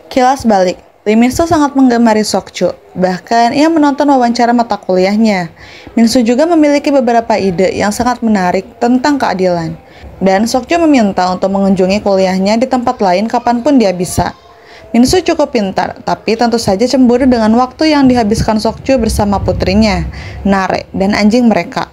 Kilas balik, Lee Min-soo sangat menggemari Sok-ju. Bahkan ia menonton wawancara mata kuliahnya. Min-soo juga memiliki beberapa ide yang sangat menarik tentang keadilan. Dan Sok-ju meminta untuk mengunjungi kuliahnya di tempat lain kapanpun dia bisa. Min-soo cukup pintar, tapi tentu saja cemburu dengan waktu yang dihabiskan Sok-ju bersama putrinya, Nare, dan anjing mereka.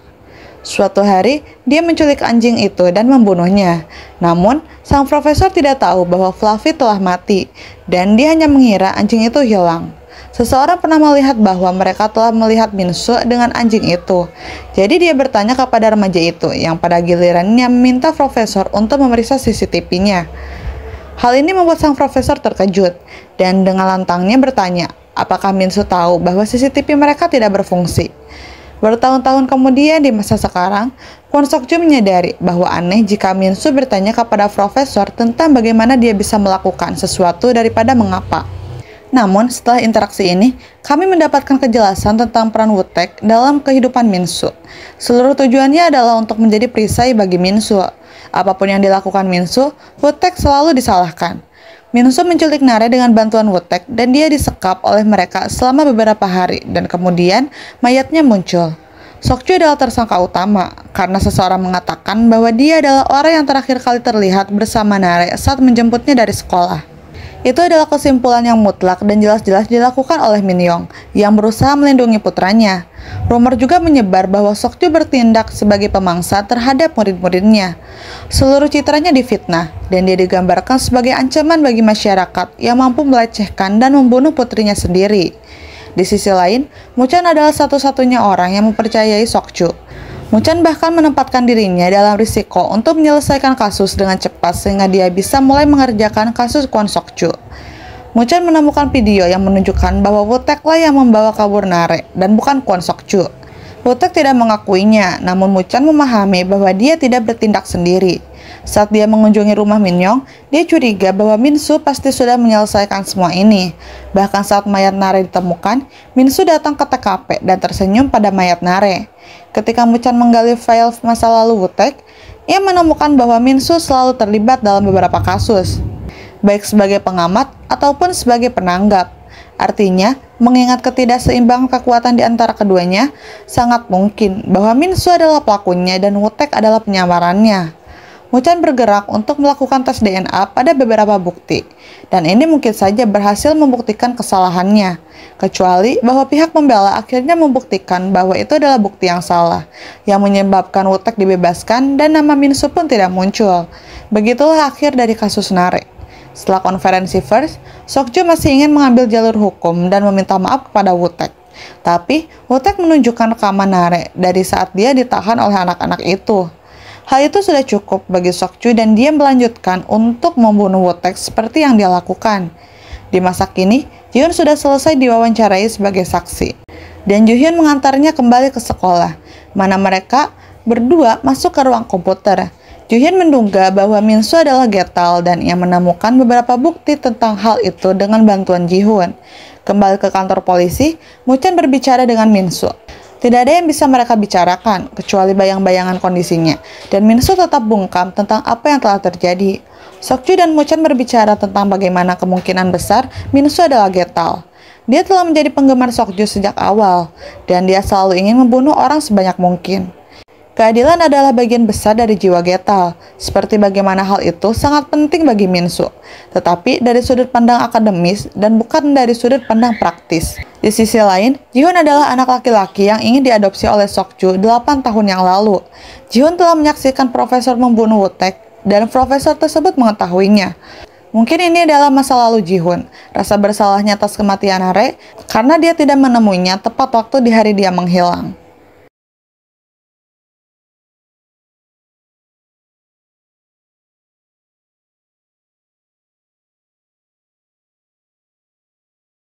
Suatu hari, dia menculik anjing itu dan membunuhnya. Namun, sang profesor tidak tahu bahwa Fluffy telah mati, dan dia hanya mengira anjing itu hilang. Seseorang pernah melihat bahwa mereka telah melihat Min-soo dengan anjing itu. Jadi dia bertanya kepada remaja itu, yang pada gilirannya meminta profesor untuk memeriksa CCTV-nya. Hal ini membuat sang profesor terkejut, dan dengan lantangnya bertanya, apakah Min-soo tahu bahwa CCTV mereka tidak berfungsi? Bertahun-tahun kemudian di masa sekarang, Kwon Sok-ju menyadari bahwa aneh jika Min-soo bertanya kepada profesor tentang bagaimana dia bisa melakukan sesuatu daripada mengapa. Namun, setelah interaksi ini, kami mendapatkan kejelasan tentang peran Woo-taek dalam kehidupan Min-soo. Seluruh tujuannya adalah untuk menjadi perisai bagi Min-soo. Apapun yang dilakukan Min-soo, Woo-taek selalu disalahkan. Min-soo menculik Nare dengan bantuan Woo-taek dan dia disekap oleh mereka selama beberapa hari dan kemudian mayatnya muncul. Sok-ju adalah tersangka utama karena seseorang mengatakan bahwa dia adalah orang yang terakhir kali terlihat bersama Nare saat menjemputnya dari sekolah. Itu adalah kesimpulan yang mutlak dan jelas-jelas dilakukan oleh Min Yong yang berusaha melindungi putranya. Rumor juga menyebar bahwa Sok-ju bertindak sebagai pemangsa terhadap murid-muridnya. Seluruh citranya difitnah dan dia digambarkan sebagai ancaman bagi masyarakat yang mampu melecehkan dan membunuh putrinya sendiri. Di sisi lain, Mu-chan adalah satu-satunya orang yang mempercayai Sok-ju. Mu-chan bahkan menempatkan dirinya dalam risiko untuk menyelesaikan kasus dengan cepat sehingga dia bisa mulai mengerjakan kasus Kwon Sok-ju. Mu-chan menemukan video yang menunjukkan bahwa Woo-taek lah yang membawa kabur Nare dan bukan Kwon Sok-ju. Woo-taek tidak mengakuinya, namun Mu-chan memahami bahwa dia tidak bertindak sendiri. Saat dia mengunjungi rumah Min Yong, dia curiga bahwa Min-soo pasti sudah menyelesaikan semua ini. Bahkan saat mayat Nare ditemukan, Min-soo datang ke TKP dan tersenyum pada mayat Nare. Ketika Mu-chan menggali file masa lalu Woo-taek, ia menemukan bahwa Min-soo selalu terlibat dalam beberapa kasus, baik sebagai pengamat ataupun sebagai penanggap. Artinya, mengingat ketidakseimbangan kekuatan di antara keduanya, sangat mungkin bahwa Min-soo adalah pelakunya dan Woo-taek adalah penyamarannya. Mu-chan bergerak untuk melakukan tes DNA pada beberapa bukti, dan ini mungkin saja berhasil membuktikan kesalahannya, kecuali bahwa pihak pembela akhirnya membuktikan bahwa itu adalah bukti yang salah, yang menyebabkan Woo-taek dibebaskan dan nama Min-soo pun tidak muncul. Begitulah akhir dari kasus Nare. Setelah konferensi pers, Sok-ju masih ingin mengambil jalur hukum dan meminta maaf kepada Woo-taek. Tapi, Woo-taek menunjukkan rekaman Nare dari saat dia ditahan oleh anak-anak itu. Hal itu sudah cukup bagi Sok-ju dan dia melanjutkan untuk membunuh Woo-taek seperti yang dia lakukan. Di masa kini, Ji-hyun sudah selesai diwawancarai sebagai saksi. Dan Ji-hyun mengantarnya kembali ke sekolah, mana mereka berdua masuk ke ruang komputer. Ji-hyun menduga bahwa Min-soo adalah Getal dan ia menemukan beberapa bukti tentang hal itu dengan bantuan Ji-hyun. Kembali ke kantor polisi, Mu-chan berbicara dengan Min-soo. Tidak ada yang bisa mereka bicarakan, kecuali bayang-bayangan kondisinya, dan Min-soo tetap bungkam tentang apa yang telah terjadi. Sok-ju dan Mu-chan berbicara tentang bagaimana kemungkinan besar Min-soo adalah Getal. Dia telah menjadi penggemar Sok-ju sejak awal, dan dia selalu ingin membunuh orang sebanyak mungkin. Keadilan adalah bagian besar dari jiwa Getal, seperti bagaimana hal itu sangat penting bagi Min-soo, tetapi dari sudut pandang akademis dan bukan dari sudut pandang praktis. Di sisi lain, Ji-hyun adalah anak laki-laki yang ingin diadopsi oleh Sok-ju 8 tahun yang lalu. Ji-hyun telah menyaksikan profesor membunuh Woo-taek, dan profesor tersebut mengetahuinya. Mungkin ini adalah masa lalu Ji-hyun, rasa bersalahnya atas kematian Nare, karena dia tidak menemuinya tepat waktu di hari dia menghilang.